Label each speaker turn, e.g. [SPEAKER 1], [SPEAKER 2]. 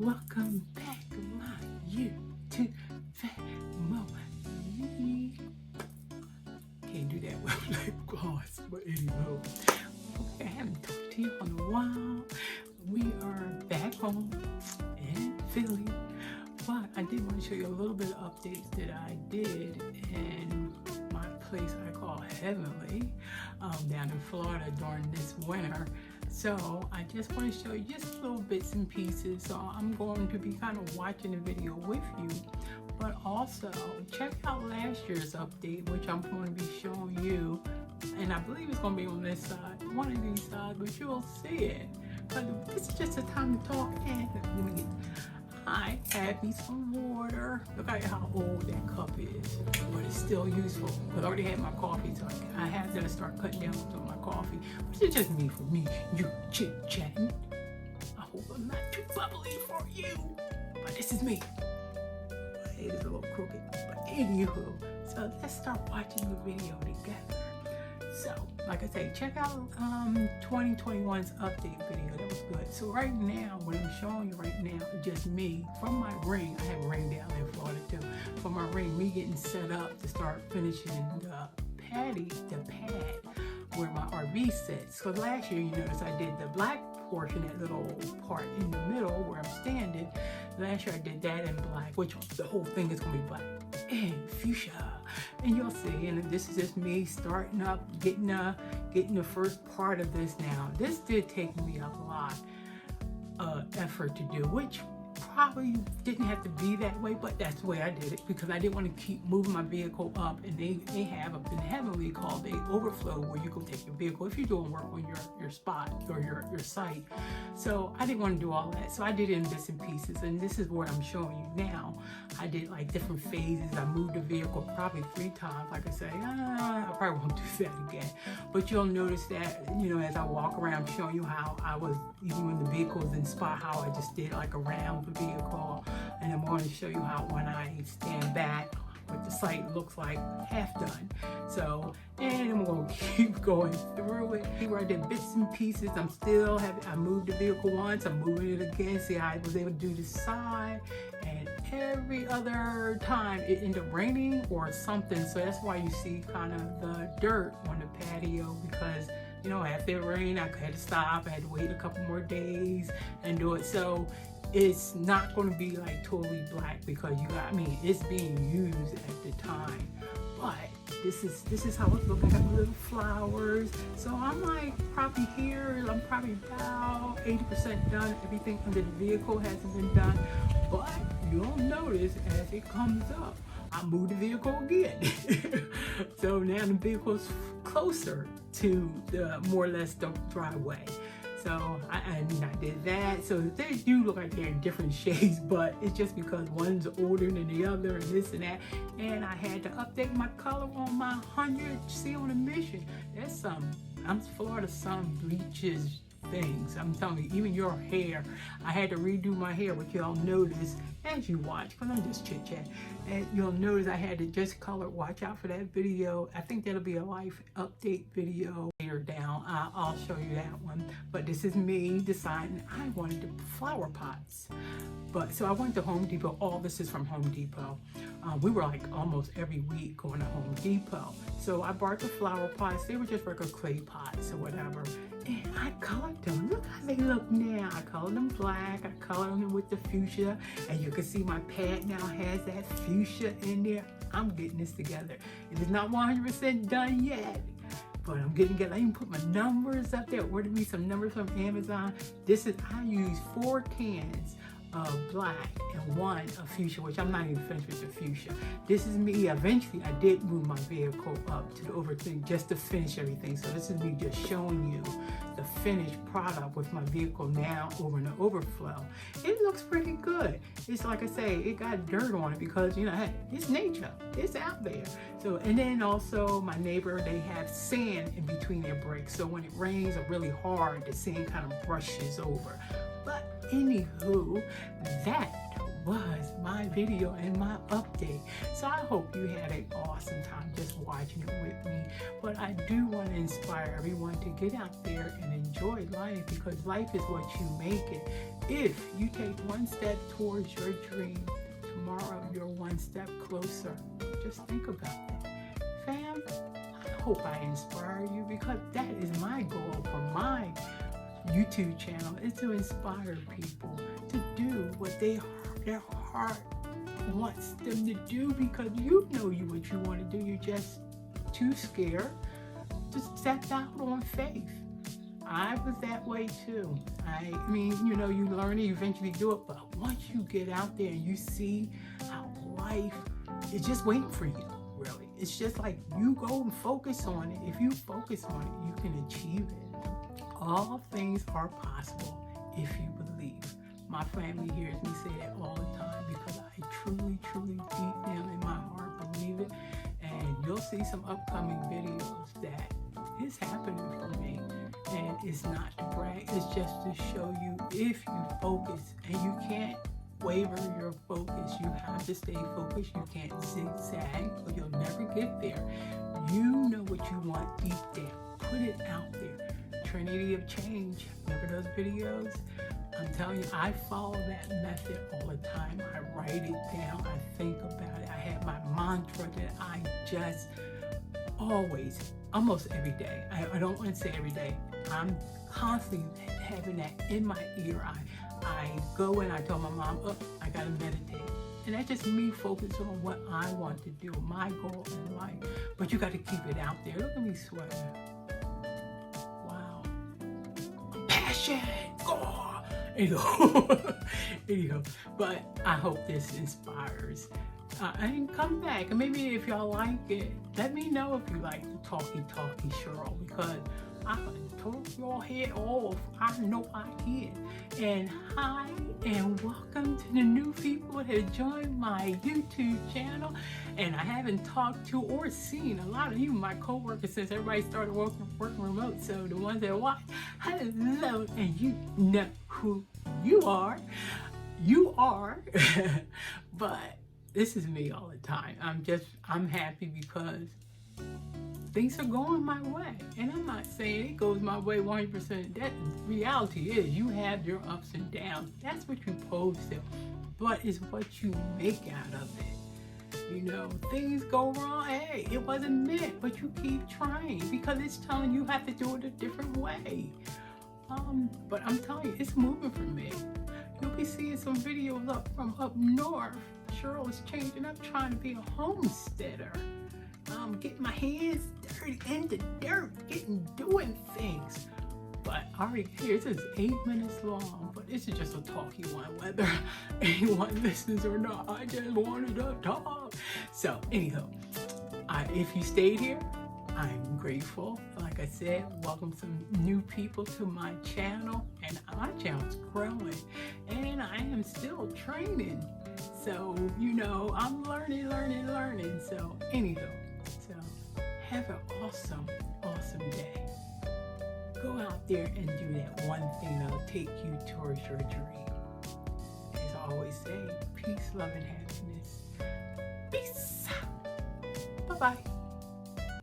[SPEAKER 1] welcome back to my YouTube family. Can't do that with lip gloss, but anyway, I haven't talked to you in a while. We are back home in Philly, but I did want to show you a little bit of updates that I did in my place I call Heavenly down in Florida during this winter. So I just want to show you just little bits and pieces. So I'm going to be kind of watching the video with you, but also check out last year's update, which I'm going to be showing you, and I believe it's going to be on this side, one of these sides, but you'll see it. But this is just the time to talk. And let me get, I had me some water. Look at how old that cup is, but it's still useful. Because I already had my coffee, so I had to start cutting down some of my coffee, which is just me for me. You chit-chatting. I hope I'm not too bubbly for you, but this is me. My head is a little crooked, but anywho. So let's start watching the video together. So, like I say, check out 2021's update video. That was good. So right now, what I'm showing you right now is just me from my ring. I have a ring down in Florida too. From my ring, me getting set up to start finishing the pad where my RV sits. So last year, you notice I did the black portion, that little part in the middle where I'm standing. Last year I did that in black, which the whole thing is gonna be black and fuchsia. And you'll see, and this is just me starting up, getting the first part of this now. This did take me a lot of effort to do, which probably didn't have to be that way, but that's the way I did it because I didn't want to keep moving my vehicle up. And they have up in Heavenly called a overflow where you can take your vehicle if you're doing work on your spot or your site. So I didn't want to do all that, so I did it in bits and pieces, and this is what I'm showing you now. I did like different phases. I moved the vehicle probably 3 times. Like I say, I probably won't do that again, but you'll notice that, you know, as I walk around showing you how I was, even when the vehicle was in spot, how I just did like around the vehicle. And I'm going to show you how when I stand back, what the site looks like half done. So, and I'm going to keep going through it. Where I did bits and pieces, I moved the vehicle once, I'm moving it again. See how I was able to do the side, and every other time it ended up raining or something. So that's why you see kind of the dirt on the patio, because you know, after it rained, I had to stop. I had to wait a couple more days and do it. So it's not going to be like totally black because it's being used at the time. But this is how it's looking. I got little flowers. So I'm like probably here. I'm probably about 80% done. Everything under the vehicle hasn't been done. But you'll notice as it comes up, I moved the vehicle again. So now the vehicle's closer to the more or less the driveway. So I did that. So they do look like they're in different shades, but it's just because one's older than the other and this and that. And I had to update my color on my 100C on a mission. There's some, Florida sun bleaches things. I'm telling you, even your hair. I had to redo my hair, which y'all notice as you watch, because I'm just chit-chat. And you'll notice I had to just color. Watch out for that video. I think that'll be a life update video later down. I'll show you that one. But this is me deciding I wanted the flower pots. But so I went to Home Depot. All this is from Home Depot. We were like almost every week going to Home Depot. So I bought the flower pots. They were just regular clay pots or whatever. And I colored them. Look how they look now. I colored them black. I colored them with the fuchsia. And you can see my pad now has that fuchsia in there. I'm getting this together. It is not 100% done yet, but I'm getting together. I even put my numbers up there. Ordered me some numbers from Amazon. I use 4 cans of black and 1 of fuchsia, which I'm not even finished with the fuchsia. This is me. Eventually, I did move my vehicle up to the overthink just to finish everything. So this is me just showing you the finished product with my vehicle now over in the overflow. It looks pretty good. It's like I say, it got dirt on it because, you know, hey, it's nature. It's out there. So, and then also my neighbor, they have sand in between their bricks. So when it rains really hard, the sand kind of brushes over. But anywho, that was my video and my update. So I hope you had an awesome time just watching it with me. But I do want to inspire everyone to get out there and enjoy life, because life is what you make it. If you take one step towards your dream, tomorrow you're one step closer. Just think about that. Fam, I hope I inspire you, because that is my goal for my YouTube channel, is to inspire people to do what their heart wants them to do, because you know what you want to do. You're just too scared to step out on faith. I was that way too. I mean, you learn it, you eventually do it, but once you get out there and you see how life is just waiting for you, really. It's just like you go and focus on it. If you focus on it, you can achieve it. All things are possible if you believe. My family hears me say that all the time, because I truly, truly, deep down in my heart believe it. And you'll see some upcoming videos that is happening for me. And it's not to brag, it's just to show you, if you focus, and you can't waver your focus. You have to stay focused. You can't zigzag, or you'll never get there. You know what you want deep down. Put it out there. Trinity of Change. Remember those videos? I'm telling you, I follow that method all the time. I write it down. I think about it. I have my mantra that I just always, almost every day. I don't want to say every day. I'm constantly having that in my ear. I go and I tell my mom, oh, I gotta meditate. And that's just me focused on what I want to do, my goal in life. But you got to keep it out there. Look at me sweating. Wow. Passion. Oh. Anyhow, but I hope this inspires. And come back, and maybe if y'all like it, let me know if you like the talky Cheryl, because I can talk your head off. I know I can. And hi, and welcome to the new people that have joined my YouTube channel. And I haven't talked to or seen a lot of you, my co-workers, since everybody started working remote. So the ones that watch, hello, and you know who you are. You are. But this is me all the time. I'm happy because things are going my way. And I'm not saying it goes my way 100%. That reality is, you have your ups and downs. That's what you post to. But it's what you make out of it. Things go wrong. Hey, it wasn't meant, but you keep trying, because it's telling you have to do it a different way. But I'm telling you, it's moving for me. You'll be seeing some videos from up north. Cheryl is changing up, trying to be a homesteader. Getting my hands dirty in the dirt, doing things. But already here, this is 8 minutes long, but this is just a talky one, whether anyone listens or not. I just wanted to talk. So anyhow, if you stayed here, I'm grateful. Like I said, welcome some new people to my channel, and my channel's growing, and I am still training. So, I'm learning. So anyhow, have an awesome day. Go out there and do that one thing that'll take you towards your dream. As I always say, peace, love, and happiness. Peace. Bye-bye.